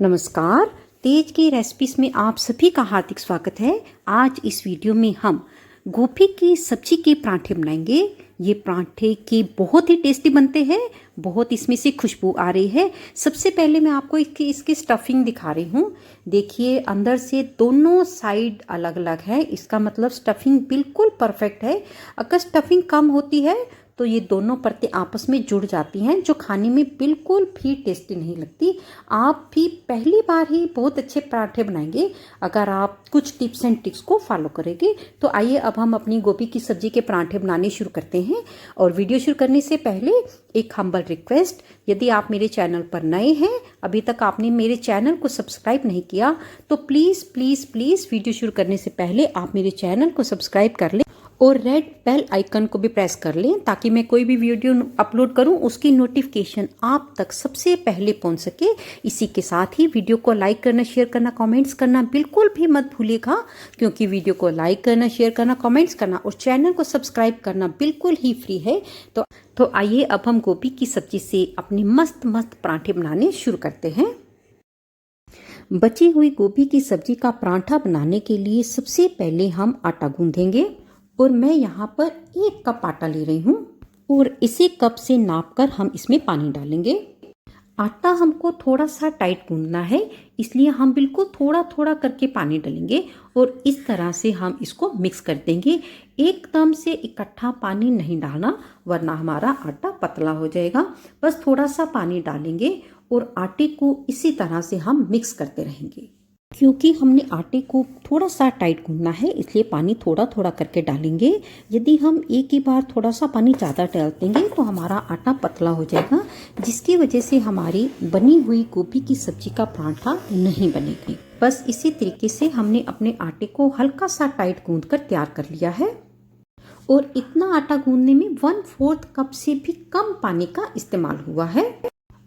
नमस्कार। तेज की रेसिपीज में आप सभी का हार्दिक स्वागत है। आज इस वीडियो में हम गोभी की सब्जी के पराठे बनाएंगे। ये पराठे के बहुत ही टेस्टी बनते हैं, बहुत इसमें से खुशबू आ रही है। सबसे पहले मैं आपको इसकी स्टफिंग दिखा रही हूँ। देखिए, अंदर से दोनों साइड अलग अलग है, इसका मतलब स्टफिंग बिल्कुल परफेक्ट है। अगर स्टफिंग कम होती है तो ये दोनों परतें आपस में जुड़ जाती हैं, जो खाने में बिल्कुल भी टेस्टी नहीं लगती। आप भी पहली बार ही बहुत अच्छे पराठे बनाएंगे अगर आप कुछ टिप्स एंड ट्रिक्स को फॉलो करेंगे। तो आइए अब हम अपनी गोभी की सब्जी के पराठे बनाने शुरू करते हैं। और वीडियो शुरू करने से पहले एक हम्बल रिक्वेस्ट, यदि आप मेरे चैनल पर नए हैं, अभी तक आपने मेरे चैनल को सब्सक्राइब नहीं किया, तो प्लीज़ प्लीज़ प्लीज़ वीडियो शुरू करने से पहले आप मेरे चैनल को सब्सक्राइब कर लें और रेड बेल आइकन को भी प्रेस कर लें, ताकि मैं कोई भी वीडियो अपलोड करूं उसकी नोटिफिकेशन आप तक सबसे पहले पहुंच सके। इसी के साथ ही वीडियो को लाइक करना, शेयर करना, कमेंट्स करना बिल्कुल भी मत भूलिएगा, क्योंकि वीडियो को लाइक करना, शेयर करना, कमेंट्स करना और चैनल को सब्सक्राइब करना बिल्कुल ही फ्री है। तो आइए अब हम गोभी की सब्जी से अपने मस्त मस्त पराठे बनाने शुरू करते हैं। बची हुई गोभी की सब्जी का पराठा बनाने के लिए सबसे पहले हम आटा गूंथेंगे। और मैं यहाँ पर 1 कप आटा ले रही हूँ और इसी कप से नापकर हम इसमें पानी डालेंगे। आटा हमको थोड़ा सा टाइट गूंदना है, इसलिए हम बिल्कुल थोड़ा थोड़ा करके पानी डालेंगे और इस तरह से हम इसको मिक्स कर देंगे। एकदम से इकट्ठा पानी नहीं डालना, वरना हमारा आटा पतला हो जाएगा। बस थोड़ा सा पानी डालेंगे और आटे को इसी तरह से हम मिक्स करते रहेंगे। क्योंकि हमने आटे को थोड़ा सा टाइट गूंदना है, इसलिए पानी थोड़ा थोड़ा करके डालेंगे। यदि हम एक ही बार थोड़ा सा पानी ज़्यादा डाल देंगे तो हमारा आटा पतला हो जाएगा, जिसकी वजह से हमारी बनी हुई गोभी की सब्जी का पराठा नहीं बनेगी। बस इसी तरीके से हमने अपने आटे को हल्का सा टाइट गूंद कर तैयार कर लिया है। और इतना आटा गूंदने में 1/4 कप से भी कम पानी का इस्तेमाल हुआ है।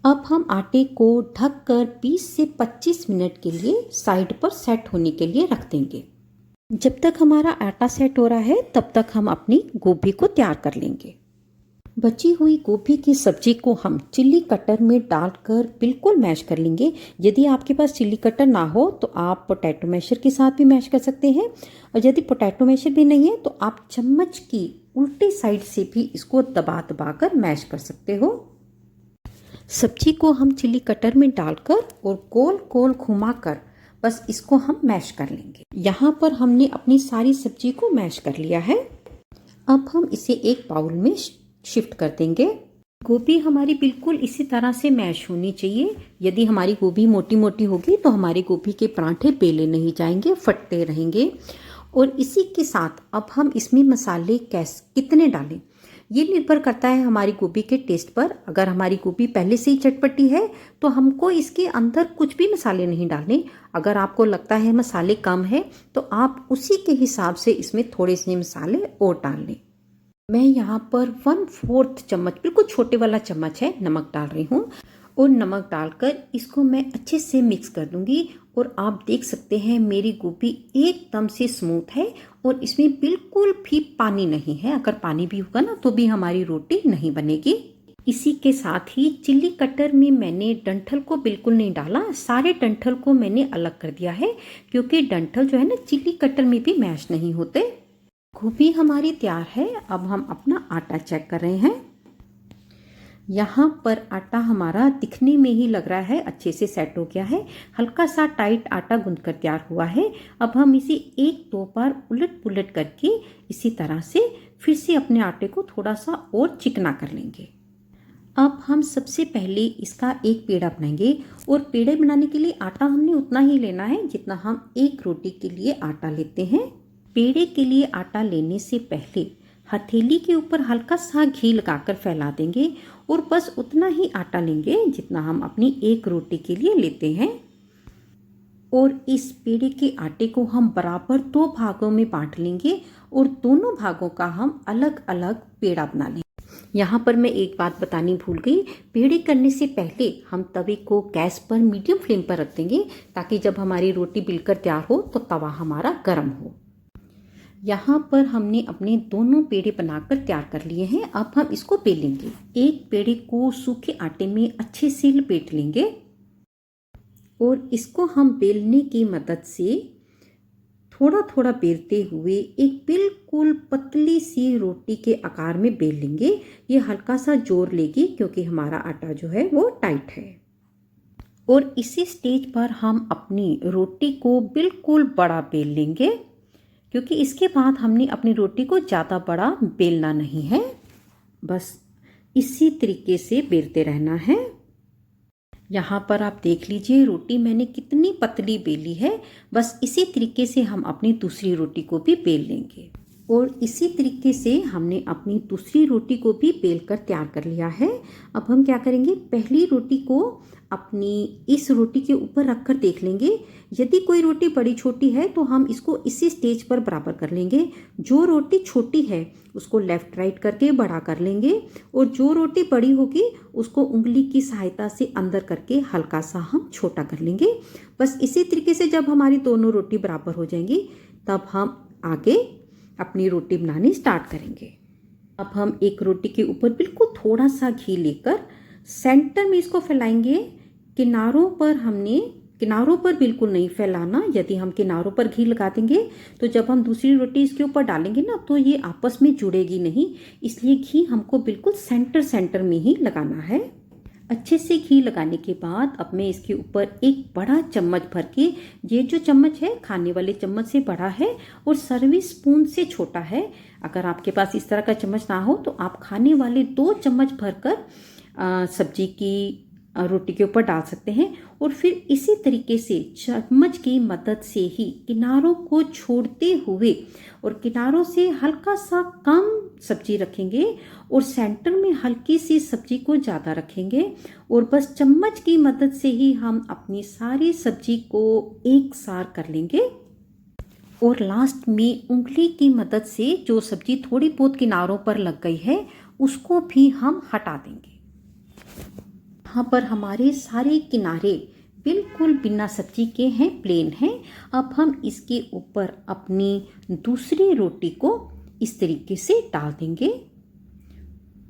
अब हम आटे को ढककर 20 से 25 मिनट के लिए साइड पर सेट होने के लिए रख देंगे। जब तक हमारा आटा सेट हो रहा है, तब तक हम अपनी गोभी को तैयार कर लेंगे। बची हुई गोभी की सब्जी को हम चिल्ली कटर में डालकर बिल्कुल मैश कर लेंगे। यदि आपके पास चिल्ली कटर ना हो तो आप पोटैटो मैशर के साथ भी मैश कर सकते हैं, और यदि पोटैटो मैशर भी नहीं है तो आप चम्मच की उल्टी साइड से भी इसको दबा दबा कर मैश कर सकते हो। सब्जी को हम चिल्ली कटर में डालकर और गोल गोल घुमाकर बस इसको हम मैश कर लेंगे। यहाँ पर हमने अपनी सारी सब्जी को मैश कर लिया है। अब हम इसे एक बाउल में शिफ्ट कर देंगे। गोभी हमारी बिल्कुल इसी तरह से मैश होनी चाहिए। यदि हमारी गोभी मोटी मोटी होगी तो हमारी गोभी के पराठे बेले नहीं जाएंगे, फटते रहेंगे। और इसी के साथ अब हम इसमें मसाले कितने डालें, ये निर्भर करता है हमारी गोभी के टेस्ट पर। अगर हमारी गोभी पहले से ही चटपटी है तो हमको इसके अंदर कुछ भी मसाले नहीं डालने। अगर आपको लगता है मसाले कम है तो आप उसी के हिसाब से इसमें थोड़े से मसाले और डाल लें। मैं यहाँ पर 1/4 चम्मच, बिल्कुल छोटे वाला चम्मच है, नमक डाल रही हूँ। और नमक डालकर इसको मैं अच्छे से मिक्स कर दूंगी। और आप देख सकते हैं मेरी गोभी एकदम से स्मूथ है और इसमें बिल्कुल भी पानी नहीं है। अगर पानी भी होगा ना तो भी हमारी रोटी नहीं बनेगी। इसी के साथ ही चिल्ली कटर में मैंने डंठल को बिल्कुल नहीं डाला, सारे डंठल को मैंने अलग कर दिया है, क्योंकि डंठल जो है ना चिल्ली कटर में भी मैश नहीं होते। गोभी हमारी तैयार है। अब हम अपना आटा चेक कर रहे हैं। यहाँ पर आटा हमारा दिखने में ही लग रहा है अच्छे से सेट हो गया है। हल्का सा टाइट आटा गूंथकर तैयार हुआ है। अब हम इसे 1-2 बार उलट पुलट करके इसी तरह से फिर से अपने आटे को थोड़ा सा और चिकना कर लेंगे। अब हम सबसे पहले इसका एक पेड़ा बनाएंगे। और पेड़े बनाने के लिए आटा हमने उतना ही लेना है जितना हम एक रोटी के लिए आटा लेते हैं। पेड़े के लिए आटा लेने से पहले हथेली के ऊपर हल्का सा घी लगाकर फैला देंगे और बस उतना ही आटा लेंगे जितना हम अपनी एक रोटी के लिए लेते हैं। और इस पेड़े के आटे को हम बराबर 2 भागों में बांट लेंगे और दोनों भागों का हम अलग अलग पेड़ा बना लेंगे। यहाँ पर मैं एक बात बतानी भूल गई, पेड़े करने से पहले हम तवे को गैस पर मीडियम फ्लेम पर रख देंगे, ताकि जब हमारी रोटी बिलकर तैयार हो तो तवा हमारा गर्म हो। यहाँ पर हमने अपने दोनों पेड़े बनाकर तैयार कर लिए हैं। अब हम इसको बेलेंगे। एक पेड़े को सूखे आटे में अच्छे से लपेट लेंगे और इसको हम बेलने की मदद से थोड़ा थोड़ा बेलते हुए एक बिल्कुल पतली सी रोटी के आकार में बेल लेंगे। ये हल्का सा जोर लेगी क्योंकि हमारा आटा जो है वो टाइट है। और इसी स्टेज पर हम अपनी रोटी को बिल्कुल बड़ा बेल लेंगे, क्योंकि इसके बाद हमने अपनी रोटी को ज़्यादा बड़ा बेलना नहीं है। बस इसी तरीके से बेलते रहना है। यहाँ पर आप देख लीजिए रोटी मैंने कितनी पतली बेली है। बस इसी तरीके से हम अपनी दूसरी रोटी को भी बेल लेंगे। और इसी तरीके से हमने अपनी दूसरी रोटी को भी बेल कर तैयार कर लिया है। अब हम क्या करेंगे, पहली रोटी को अपनी इस रोटी के ऊपर रखकर देख लेंगे। यदि कोई रोटी बड़ी छोटी है तो हम इसको इसी स्टेज पर बराबर कर लेंगे। जो रोटी छोटी है उसको लेफ्ट राइट करके बड़ा कर लेंगे, और जो रोटी बड़ी होगी उसको उंगली की सहायता से अंदर करके हल्का सा हम छोटा कर लेंगे। बस इसी तरीके से जब हमारी दोनों रोटी बराबर हो जाएंगी तब हम आगे अपनी रोटी बनानी स्टार्ट करेंगे। अब हम एक रोटी के ऊपर बिल्कुल थोड़ा सा घी लेकर सेंटर में इसको फैलाएंगे। किनारों पर बिल्कुल नहीं फैलाना। यदि हम किनारों पर घी लगा देंगे तो जब हम दूसरी रोटी इसके ऊपर डालेंगे ना तो ये आपस में जुड़ेगी नहीं, इसलिए घी हमको बिल्कुल सेंटर में ही लगाना है। अच्छे से घी लगाने के बाद अब मैं इसके ऊपर एक बड़ा चम्मच भर के, ये जो चम्मच है खाने वाले चम्मच से बड़ा है और सर्विस स्पून से छोटा है। अगर आपके पास इस तरह का चम्मच ना हो तो आप खाने वाले 2 चम्मच भरकर सब्जी की रोटी के ऊपर डाल सकते हैं। और फिर इसी तरीके से चम्मच की मदद से ही किनारों को छोड़ते हुए और किनारों से हल्का सा कम सब्जी रखेंगे और सेंटर में हल्की सी सब्जी को ज़्यादा रखेंगे। और बस चम्मच की मदद से ही हम अपनी सारी सब्जी को एक सार कर लेंगे। और लास्ट में उंगली की मदद से जो सब्जी थोड़ी बहुत किनारों पर लग गई है उसको भी हम हटा देंगे। यहाँ पर हमारे सारे किनारे बिल्कुल बिना सब्जी के हैं, प्लेन हैं। अब हम इसके ऊपर अपनी दूसरी रोटी को इस तरीके से डाल देंगे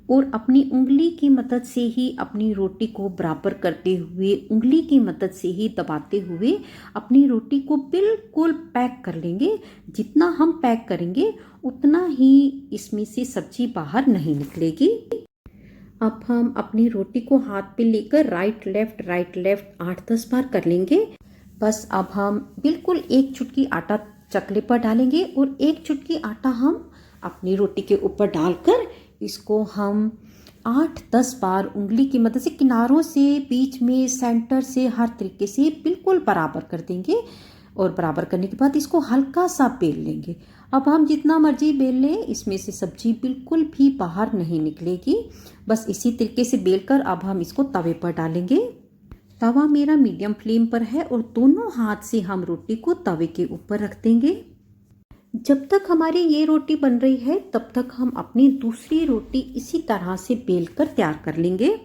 और अपनी उंगली की मदद से ही अपनी रोटी को बराबर करते हुए, उंगली की मदद से ही दबाते हुए अपनी रोटी को बिल्कुल पैक कर लेंगे। जितना हम पैक करेंगे उतना ही इसमें से सब्जी बाहर नहीं निकलेगी। अब हम अपनी रोटी को हाथ पे लेकर राइट लेफ्ट 8-10 बार कर लेंगे। बस अब हम बिल्कुल एक चुटकी आटा चकले पर डालेंगे और एक चुटकी आटा हम अपनी रोटी के ऊपर डालकर इसको हम 8-10 बार उंगली की मदद से किनारों से, बीच में, सेंटर से हर तरीके से बिल्कुल बराबर कर देंगे। और बराबर करने के बाद इसको हल्का सा बेल लेंगे। अब हम जितना मर्जी बेल लें, इसमें से सब्जी बिल्कुल भी बाहर नहीं निकलेगी। बस इसी तरीके से बेलकर अब हम इसको तवे पर डालेंगे। तवा मेरा मीडियम फ्लेम पर है और दोनों हाथ से हम रोटी को तवे के ऊपर रख देंगे। जब तक हमारी ये रोटी बन रही है तब तक हम अपनी दूसरी रोटी इसी तरह से बेलकर तैयार कर लेंगे।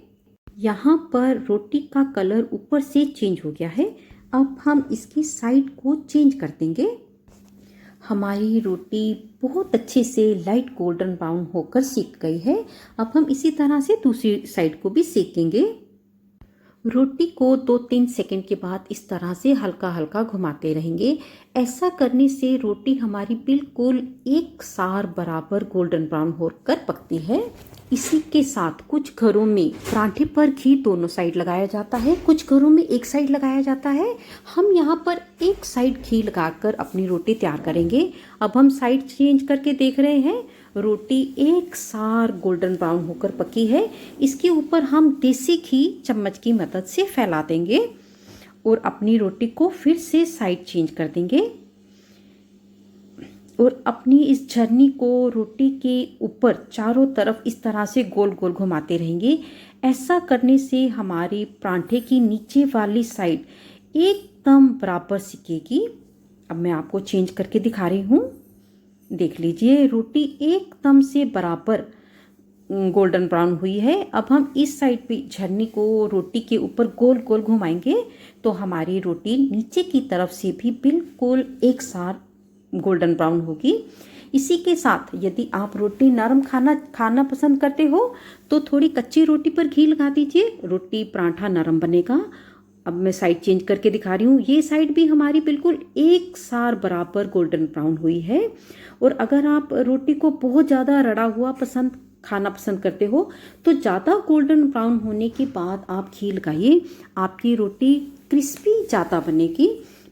यहाँ पर रोटी का कलर ऊपर से चेंज हो गया है। अब हम इसकी साइड को चेंज कर देंगे। हमारी रोटी बहुत अच्छे से लाइट गोल्डन ब्राउन होकर सेक गई है। अब हम इसी तरह से दूसरी साइड को भी सेकेंगे। रोटी को 2-3 सेकंड के बाद इस तरह से हल्का हल्का घुमाते रहेंगे। ऐसा करने से रोटी हमारी बिल्कुल एक सार बराबर गोल्डन ब्राउन होकर पकती है। इसी के साथ कुछ घरों में पराठे पर घी दोनों साइड लगाया जाता है, कुछ घरों में एक साइड लगाया जाता है। हम यहाँ पर एक साइड घी लगाकर अपनी रोटी तैयार करेंगे। अब हम साइड चेंज करके देख रहे हैं, रोटी एक सार गोल्डन ब्राउन होकर पकी है। इसके ऊपर हम देसी घी चम्मच की मदद से फैला देंगे और अपनी रोटी को फिर से साइड चेंज कर देंगे और अपनी इस झरनी को रोटी के ऊपर चारों तरफ इस तरह से गोल गोल घुमाते रहेंगे। ऐसा करने से हमारी परांठे की नीचे वाली साइड एकदम बराबर सिकेगी। अब मैं आपको चेंज करके दिखा रही हूँ, देख लीजिए रोटी एकदम से बराबर गोल्डन ब्राउन हुई है। अब हम इस साइड पे झरनी को रोटी के ऊपर गोल गोल घुमाएंगे तो हमारी रोटी नीचे की तरफ से भी बिल्कुल एक साथ गोल्डन ब्राउन होगी। इसी के साथ यदि आप रोटी नरम खाना पसंद करते हो तो थोड़ी कच्ची रोटी पर घी लगा दीजिए, रोटी पराठा नरम बनेगा। अब मैं साइड चेंज करके दिखा रही हूँ। ये साइड भी हमारी बिल्कुल एक सार बराबर गोल्डन ब्राउन हुई है। और अगर आप रोटी को बहुत ज़्यादा रड़ा हुआ खाना पसंद करते हो तो ज़्यादा गोल्डन ब्राउन होने के बाद आप घी लगाइए, आपकी रोटी क्रिस्पी ज़्यादा बनेगी।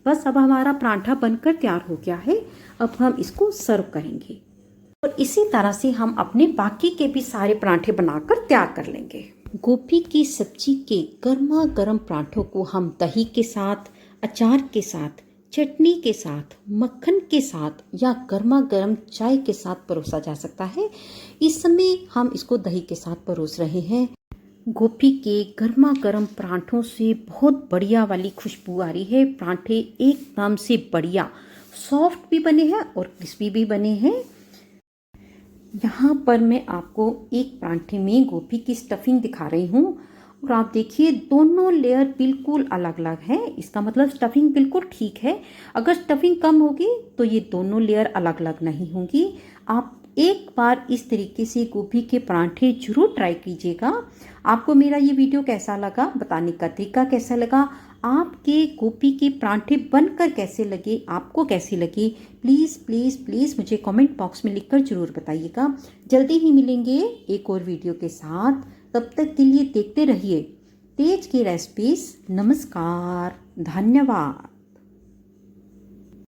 बस अब हमारा पराठा बनकर तैयार हो गया है। अब हम इसको सर्व करेंगे और इसी तरह से हम अपने बाकी के भी सारे पराठे बनाकर तैयार कर लेंगे। गोभी की सब्जी के गर्मा गर्म पराठों को हम दही के साथ, अचार के साथ, चटनी के साथ, मक्खन के साथ या गर्मा गर्म चाय के साथ परोसा जा सकता है। इस समय हम इसको दही के साथ परोस रहे हैं। गोभी के गर्मा गर्म पराठों से बहुत बढ़िया वाली खुशबू आ रही है। पराठे एकदम से बढ़िया सॉफ्ट भी बने हैं और क्रिस्पी भी बने हैं। यहाँ पर मैं आपको एक पराठे में गोभी की स्टफिंग दिखा रही हूँ और आप देखिए दोनों लेयर बिल्कुल अलग अलग हैं। इसका मतलब स्टफिंग बिल्कुल ठीक है। अगर स्टफिंग कम होगी तो ये दोनों लेयर अलग अलग नहीं होंगी। आप एक बार इस तरीके से गोभी के पराठे जरूर ट्राई कीजिएगा। आपको मेरा ये वीडियो कैसा लगा, बताने का तरीका कैसा लगा, आपके गोभी के पराठे बनकर कैसे लगे, आपको कैसे लगे, प्लीज़ प्लीज़ प्लीज़ मुझे कमेंट बॉक्स में लिखकर ज़रूर बताइएगा। जल्दी ही मिलेंगे एक और वीडियो के साथ। तब तक के लिए देखते रहिए तेज की रेसिपीज़। नमस्कार, धन्यवाद।